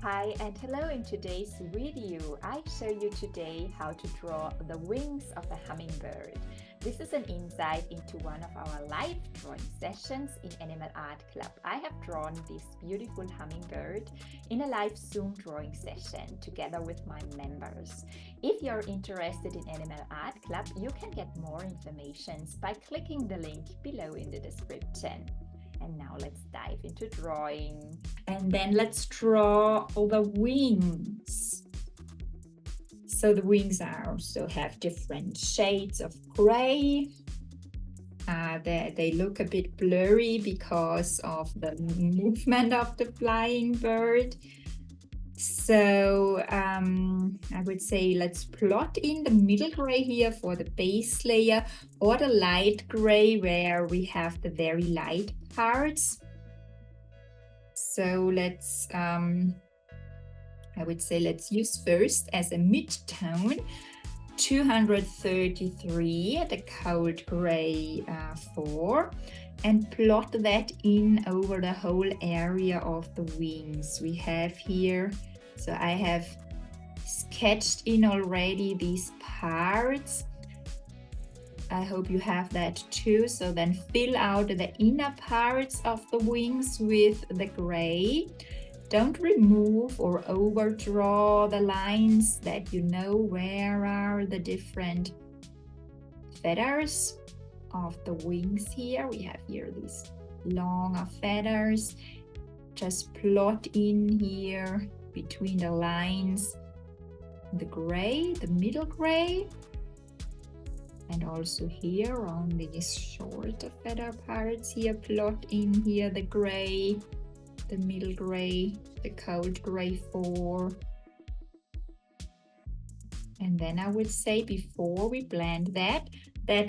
Hi and hello. In today's video I show you today how to draw the wings of a hummingbird. This is an insight into one of our live drawing sessions in Animal Art Club. I have drawn this beautiful hummingbird in a live Zoom drawing session together with my members. If you're interested in Animal Art Club, you can get more information by clicking the link below in the description. And now let's dive into drawing. And then let's draw all the wings. So the wings also have different shades of gray. They look a bit blurry because of the movement of the flying bird. So I would say let's plot in the middle gray here for the base layer, or the light gray where we have the very light parts. So let's, I would say let's use first as a mid-tone 233, the cold gray 4, and plot that in over the whole area of the wings we have here. So I have sketched in already these parts. I hope you have that too. So then fill out the inner parts of the wings with the gray. Don't remove or overdraw the lines, that you know where are the different feathers of the wings here. We have here these long feathers. Just plot in here between the lines the gray, the middle gray. And also here on these short feather parts here, plot in here the gray, the middle gray, the cold gray 4. And then I would say before we blend that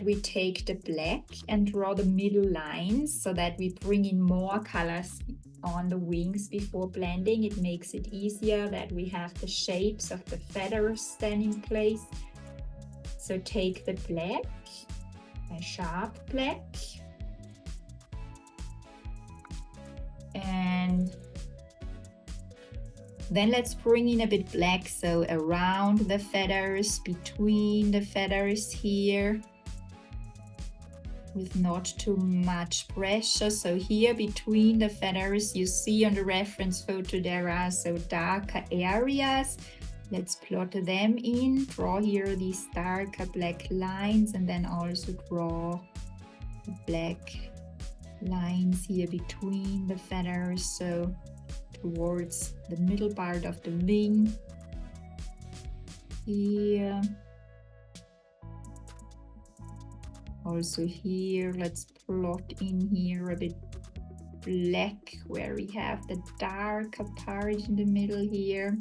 we take the black and draw the middle lines so that we bring in more colors on the wings before blending. It makes it easier that we have the shapes of the feathers then in place. So take the black, a sharp black, and then let's bring in a bit black, so around the feathers, between the feathers here, with not too much pressure. So here between the feathers, you see on the reference photo there are so darker areas. Let's plot them in, draw here these darker black lines, and then also draw black lines here between the feathers, so towards the middle part of the wing. Here. Also here, let's plot in here a bit black where we have the darker part in the middle here.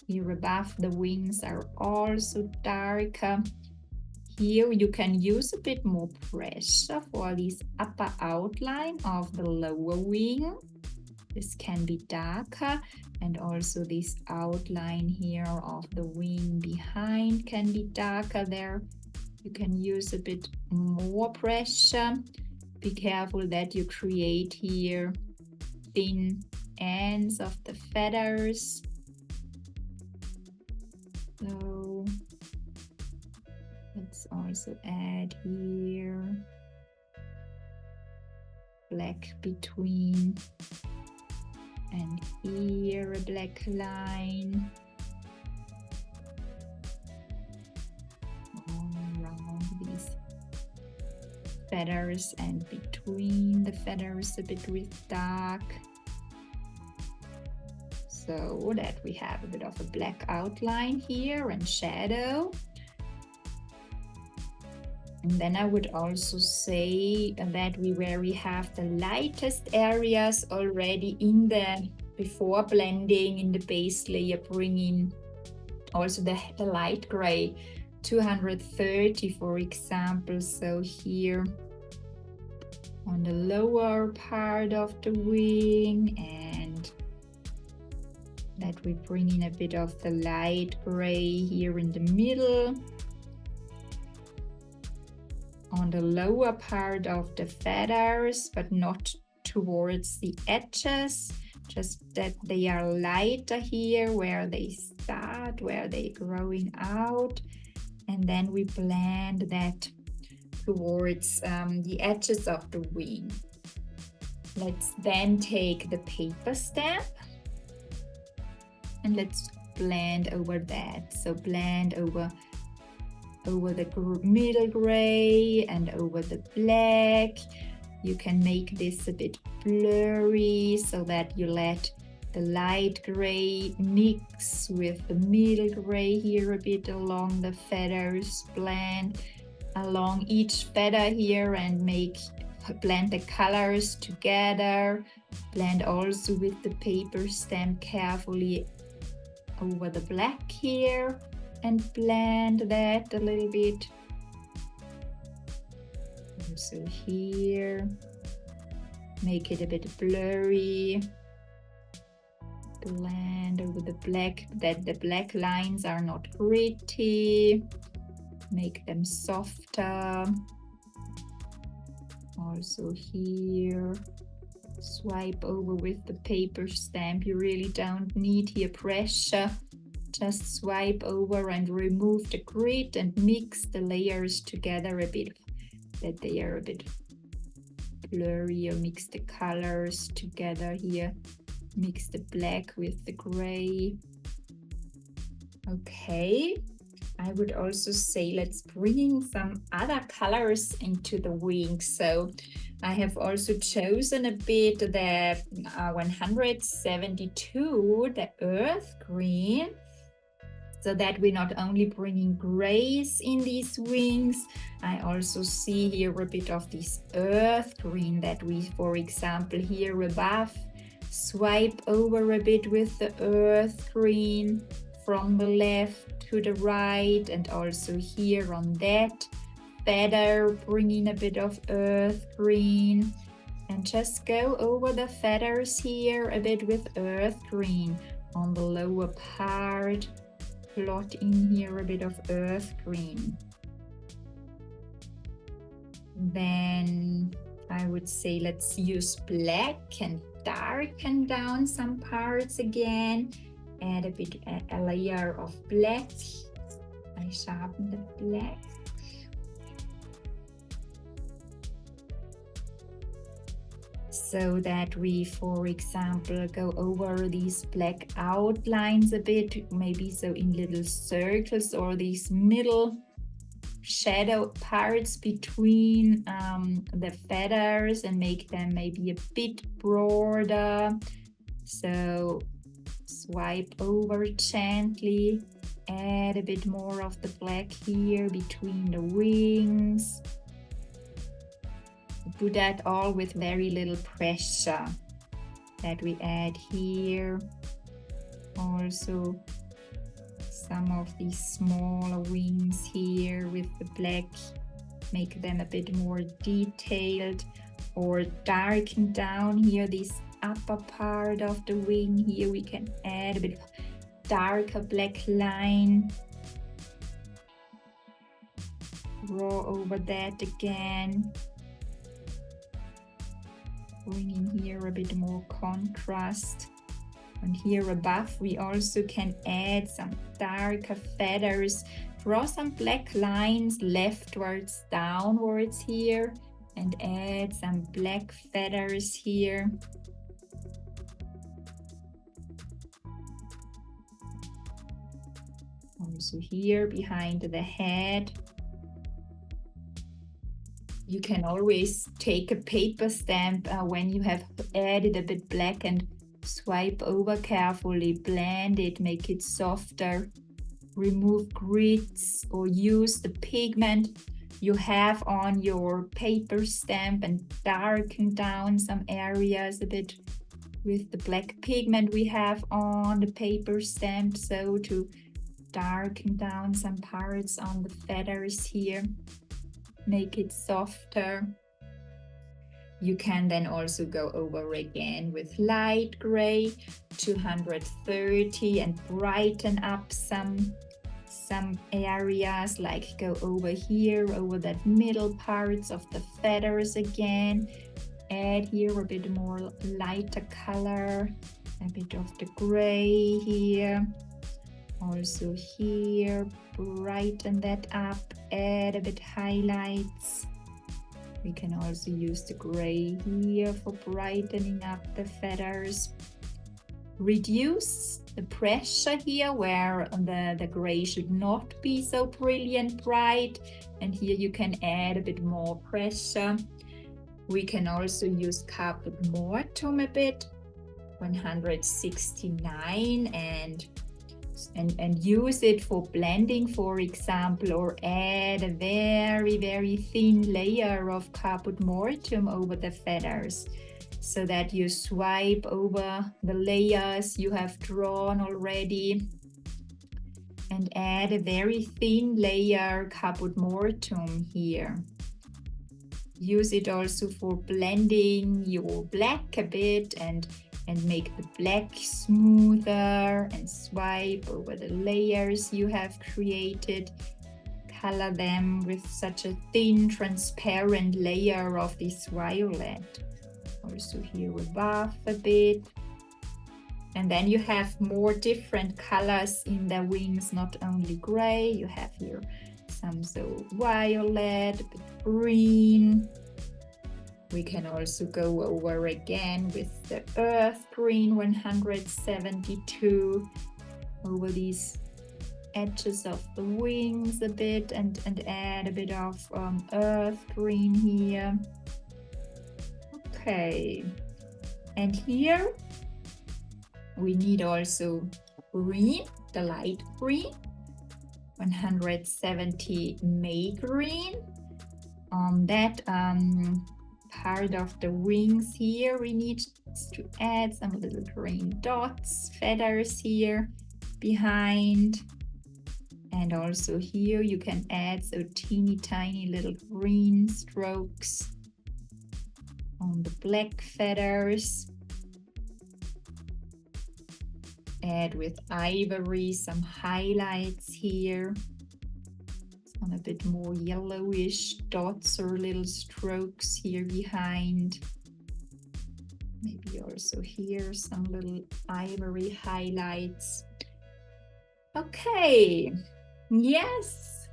Here above the wings are also darker. Here you can use a bit more pressure for this upper outline of the lower wing. This can be darker, and also this outline here of the wing behind can be darker there. You can use a bit more pressure. Be careful that you create here thin ends of the feathers. So let's also add here black between, and here a black line all around these feathers, and between the feathers a bit with dark, so that we have a bit of a black outline here and shadow. And then I would also say that where we have the lightest areas already in the, before blending in the base layer, bring in also the light gray, 230 for example. So here on the lower part of the wing, and that we bring in a bit of the light gray here in the middle. On the lower part of the feathers, but not towards the edges. just that they are lighter here where they start, where they growing out, and then we blend that towards the edges of the wing. Let's then take the paper stamp and let's blend over that. So blend over the middle gray and over the black. You can make this a bit blurry so that you let the light gray mix with the middle gray here a bit along the feathers. Blend along each feather here and blend the colors together. Blend also with the paper stamp carefully over the black here and blend that a little bit. Also here, make it a bit blurry. Blend over the black, that the black lines are not gritty. Make them softer. Also here, swipe over with the paper stamp. You really don't need here pressure. Just swipe over and remove the grit and mix the layers together a bit, that they are a bit blurry, or mix the colors together here. Mix the black with the gray. Okay, I would also say let's bring some other colors into the wings. So I have also chosen a bit the 172, the earth green, so that we're not only bringing grays in these wings. I also see here a bit of this earth green that we, for example, here above, swipe over a bit with the earth green from the left to the right, and also here on that feather bringing a bit of earth green, and just go over the feathers here a bit with earth green on the lower part. Plot in here a bit of earth green. Then I would say let's use black and darken down some parts again. Add a layer of black. I sharpen the black. So that we, for example, go over these black outlines a bit, maybe so in little circles, or these middle shadow parts between the feathers, and make them maybe a bit broader. So swipe over gently, add a bit more of the black here between the wings. Do that all with very little pressure that we add here. Also some of these smaller wings here with the black, make them a bit more detailed, or darken down here this upper part of the wing. Here we can add a bit of darker black line. Draw over that again. Bringing here a bit more contrast. And here above we also can add some darker feathers. Draw some black lines leftwards, downwards here, and add some black feathers here. Also here behind the head. You can always take a paper stamp when you have added a bit black and swipe over carefully, blend it, make it softer, remove grits, or use the pigment you have on your paper stamp and darken down some areas a bit with the black pigment we have on the paper stamp, so to darken down some parts on the feathers here. Make it softer. You can then also go over again with light gray 230 and brighten up some areas, like go over here, over that middle parts of the feathers again. Add here a bit more lighter color a bit of the gray here. Also here, brighten that up, add a bit highlights. We can also use the gray here for brightening up the feathers. Reduce the pressure here where the gray should not be so brilliant bright, and here you can add a bit more pressure. We can also use carpet mortum a bit, 169, and use it for blending, for example, or add a very thin layer of carpet mortum over the feathers, so that you swipe over the layers you have drawn already and add a very thin layer carpet mortum here. Use it also for blending your black a bit and make the black smoother, and swipe over the layers you have created. Color them with such a thin transparent layer of this violet. Also here above a bit. And then you have more different colors in the wings, not only gray. You have here some so violet, a bit green. We can also go over again with the earth green 172 over these edges of the wings a bit, and add a bit of earth green here. Okay, and here we need also green, the light green, 170 May green. On that part of the wings here, we need to add some little green dots, feathers here behind. And also here you can add so teeny tiny little green strokes on the black feathers. Add with ivory some highlights here. Some a bit more yellowish dots or little strokes here behind. Maybe also here some little ivory highlights. Okay, yes,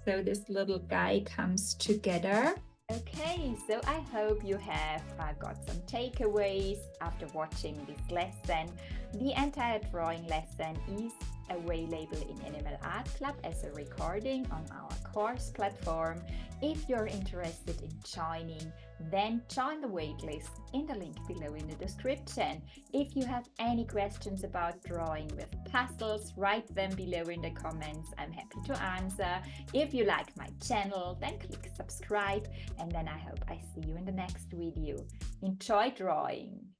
so this little guy comes together. Okay, so I hope you have got some takeaways after watching this lesson. The entire drawing lesson is available in Animal Art Club as a recording on our course platform. If you're interested in joining, then join the waitlist in the link below in the description. If you have any questions about drawing with pastels, write them below in the comments. I'm happy to answer. If you like my channel, then click subscribe, and then I hope I see you in the next video. Enjoy drawing!